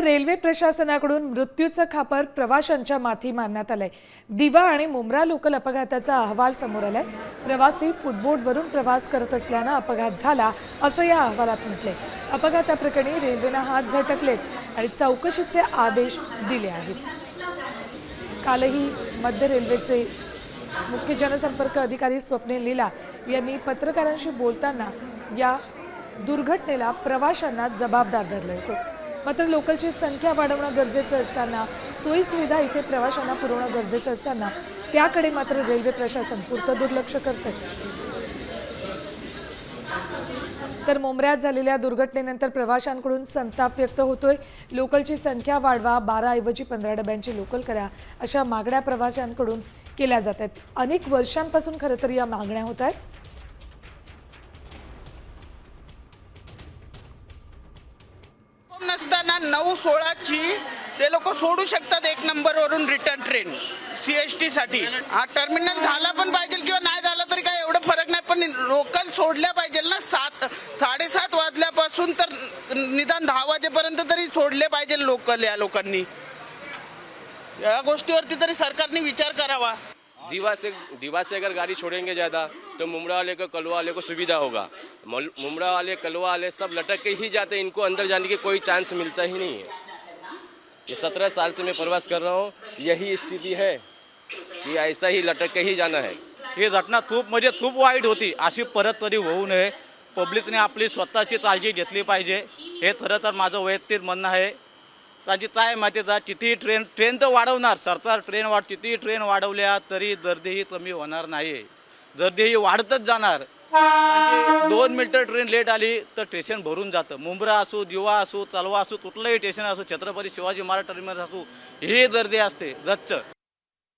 Railway प्रशासनाकडून मृत्यूचं खापर प्रवाशांच्या माथी मारण्यात आलंय। दिवा आणि मुंब्रा लोकल अपघाताचा अहवाल समोर आलाय। प्रवासी फुटबोर्डवरून प्रवास करत असल्यानं अपघात झाला असं या अहवालात म्हटलंय। अपघाताप्रकरणी रेल्वेनं हात झटकलेत आणि चौकशीचे आदेश दिले आहेत। कालही मध्य रेल्वेचे मुख्य जनसंपर्क अधिकारी स्वप्नील लीला यांनी पत्रकारांशी बोलताना या दुर्घटनेला प्रवाशांना जबाबदार धरलं होतं। मात्र लोकलची संख्या वाढवणं गरजेचं असताना, सोयी सुविधा इथे प्रवाशांना पुरवणं गरजेचं असताना त्याकडे मात्र रेल्वे प्रशासन पुरतं दुर्लक्ष करतंय। तर मुंब्र्यात झालेल्या दुर्घटनेनंतर प्रवाशांकडून संताप व्यक्त होतोय। लोकलची संख्या वाढवा, 12 ऐवजी 15 डब्यांची लोकल करा, अशा मागण्या प्रवाशांकडून केल्या जात आहेत। अनेक वर्षांपासून खरं तर या मागण्या होत आहेत। नसताना 9:16 ची ते लोक सोडू शकतात 1 नंबरवरून रिटर्न ट्रेन CST साठी। हा टर्मिनल झाला पण पाहिजे किंवा नाही झाला तरी काय एवढं फरक नाही, पण लोकल सोडल्या पाहिजे ना। 7:30 वाजल्यापासून तर निदान 10 वाजेपर्यंत तरी सोडले पाहिजे लोकल। या लोकांनी या गोष्टीवरती तरी सरकारने विचार करावा। दीवा से अगर गाड़ी छोड़ेंगे ज़्यादा तो मुंब्रा वाले को, कलवा वाले को सुविधा होगा। मुंब्रा वाले, कलवा वाले सब लटक के ही जाते हैं, इनको अंदर जाने की कोई चांस मिलता ही नहीं है। ये 17 साल से मैं प्रवास कर रहा हूँ, यही स्थिति है कि ऐसा ही लटक के ही जाना है। ही घटना खूप वाईट होती, अशी परत तरी होऊ नये। पब्लिकने आपली स्वतःची काळजी घेतली पाहिजे, हे खरं तर माझं वैयक्तिक म्हणणं आहे। त्याची काय माहिती आहे, कितीही ट्रेन तर वाढवणार सरकार, कितीही ट्रेन वाढवल्या तरी गर्दीही कमी होणार नाही, गर्दीही वाढतच जाणार। 2 मिनिटं ट्रेन लेट आली तर स्टेशन भरून जातं। मुंब्रा असो, दिवा असो, चलवा असो, कुठलंही स्टेशन असो, छत्रपती शिवाजी महाराज टर्मिनस असो, ही गर्दी असते गच्च।